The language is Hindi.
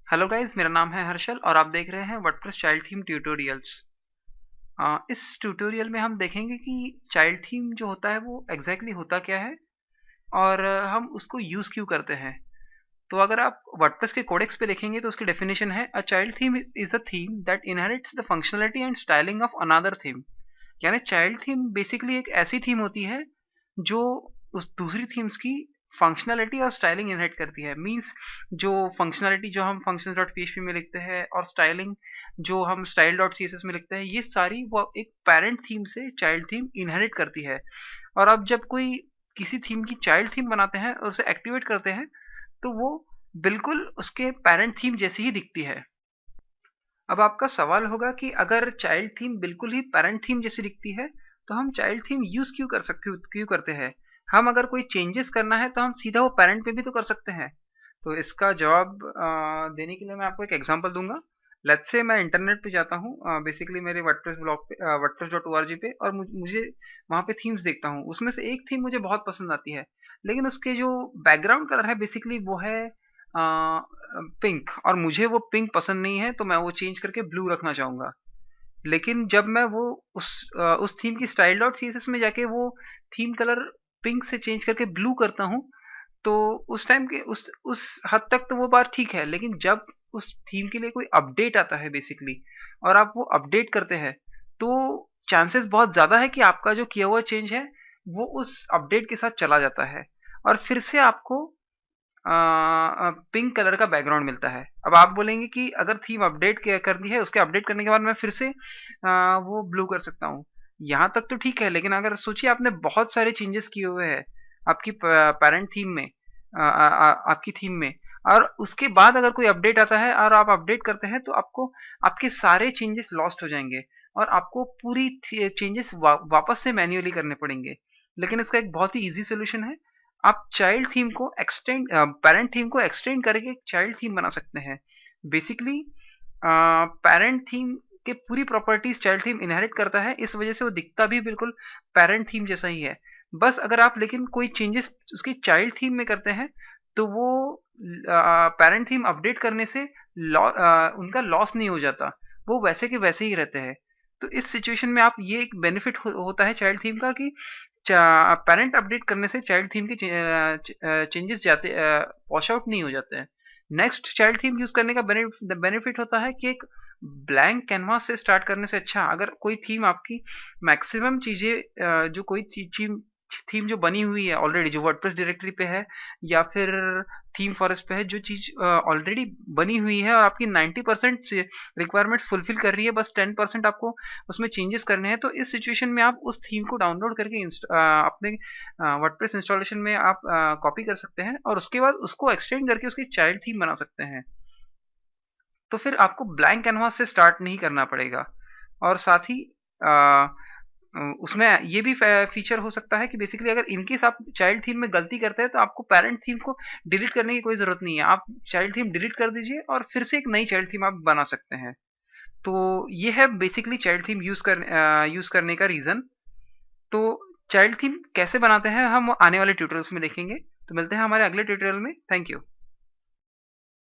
हेलो गाइस, मेरा नाम है हर्षल और आप देख रहे हैं वर्डप्रेस चाइल्ड थीम ट्यूटोरियल्स। इस ट्यूटोरियल में हम देखेंगे कि चाइल्ड थीम जो होता है वो एग्जैक्टली होता क्या है और हम उसको यूज़ क्यों करते हैं। तो अगर आप वर्डप्रेस के कोडेक्स पे देखेंगे तो उसकी डेफिनेशन है a child theme is a theme that inherits the functionality and styling of another theme. यानी चाइल्ड थीम बेसिकली एक ऐसी थीम होती है जो उस दूसरी थीम्स की फंक्शनैलिटी और स्टाइलिंग इनहेरिट करती है। मींस जो फंक्शनैलिटी जो हम functions डॉट पीएचपी में लिखते हैं और स्टाइलिंग जो हम स्टाइल डॉट सीएसएस में लिखते हैं, ये सारी वो एक पेरेंट थीम से चाइल्ड थीम इनहेरिट करती है। और अब जब कोई किसी थीम की चाइल्ड थीम बनाते हैं और उसे एक्टिवेट करते हैं तो वो बिल्कुल उसके पेरेंट थीम जैसी ही दिखती है। अब आपका सवाल होगा कि अगर चाइल्ड थीम बिल्कुल ही पेरेंट थीम जैसी दिखती है तो हम चाइल्ड थीम यूज क्यों करते हैं। हम अगर कोई चेंजेस करना है तो हम सीधा वो पेरेंट पे भी तो कर सकते हैं। तो इसका जवाब देने के लिए मैं आपको एक एग्जांपल दूंगा। लेट्स से मैं इंटरनेट पे जाता हूँ, बेसिकली मेरे वर्डप्रेस ब्लॉग पे wordpress.org पे, और मुझे वहाँ पे थीम्स देखता हूँ। उसमें से एक थीम मुझे बहुत पसंद आती है, लेकिन उसके जो बैकग्राउंड कलर है बेसिकली वो है पिंक, और मुझे वो पिंक पसंद नहीं है तो मैं वो चेंज करके ब्लू रखना चाहूँगा। लेकिन जब मैं वो उस थीम की स्टाइल डॉट सीएसएस में जाके वो थीम कलर पिंक से चेंज करके ब्लू करता हूँ तो उस टाइम के उस हद तक तो वो बात ठीक है। लेकिन जब उस थीम के लिए कोई अपडेट आता है बेसिकली और आप वो अपडेट करते हैं तो चांसेस बहुत ज़्यादा है कि आपका जो किया हुआ चेंज है वो उस अपडेट के साथ चला जाता है और फिर से आपको पिंक कलर का बैकग्राउंड मिलता है। अब आप बोलेंगे कि अगर थीम अपडेट कर दी है, उसके अपडेट करने के बाद मैं फिर से वो ब्लू कर सकता हूँ। यहाँ तक तो ठीक है, लेकिन अगर सोचिए आपने बहुत सारे चेंजेस किए हुए हैं आपकी पेरेंट थीम में, आपकी थीम में, और उसके बाद अगर कोई अपडेट आता है और आप अपडेट करते हैं तो आपको आपके सारे चेंजेस लॉस्ट हो जाएंगे और आपको पूरी चेंजेस वापस से मैन्युअली करने पड़ेंगे। लेकिन इसका एक बहुत ही इजी सोल्यूशन है। आप चाइल्ड थीम को एक्सटेंड पेरेंट थीम को एक्सटेंड करके एक चाइल्ड थीम बना सकते हैं। बेसिकली पेरेंट थीम के पूरी प्रॉपर्टीज चाइल्ड थीम इनहेरिट करता है, इस वजह से वो दिखता भी बिल्कुल पेरेंट थीम जैसा ही है। बस अगर आप लेकिन कोई चेंजेस उसकी चाइल्ड थीम में करते हैं तो वो पेरेंट थीम अपडेट करने से उनका लॉस नहीं हो जाता, वो वैसे के वैसे ही रहते हैं। तो इस सिचुएशन में आप ये एक बेनिफिट होता है चाइल्ड थीम का कि पेरेंट अपडेट करने से चाइल्ड थीम के चेंजेस जाते वॉश आउट नहीं हो जाते हैं। नेक्स्ट, चाइल्ड थीम यूज करने का बेनिफिट होता है कि एक ब्लैंक कैनवास से स्टार्ट करने से अच्छा, अगर कोई थीम आपकी मैक्सिमम चीजें जो कोई थीम जो बनी हुई है ऑलरेडी, जो वर्डप्रेस डायरेक्टरी पे है या फिर थीम फॉरेस्ट पे है, जो चीज ऑलरेडी बनी हुई है और आपकी 90% रिक्वायरमेंट्स फुलफिल कर रही है, बस 10% आपको उसमें चेंजेस करने हैं, तो इस सिचुएशन में आप उस थीम को डाउनलोड करके अपने वर्डप्रेस इंस्टॉलेशन में आप कॉपी कर सकते हैं और उसके बाद उसको एक्सटेंड करके उसकी चाइल्ड थीम बना सकते हैं। तो फिर आपको ब्लैंक कैनवास से स्टार्ट नहीं करना पड़ेगा। और साथ ही उसमें ये भी फीचर हो सकता है कि बेसिकली अगर इनकेस आप चाइल्ड थीम में गलती करते हैं तो आपको पेरेंट थीम को डिलीट करने की कोई ज़रूरत नहीं है। आप चाइल्ड थीम डिलीट कर दीजिए और फिर से एक नई चाइल्ड थीम आप बना सकते हैं। तो ये है बेसिकली चाइल्ड थीम यूज़ करने का रीज़न। तो चाइल्ड थीम कैसे बनाते हैं हम आने वाले ट्यूटोरियल्स में देखेंगे। तो मिलते हैं हमारे अगले ट्यूटोरियल में। Thank you.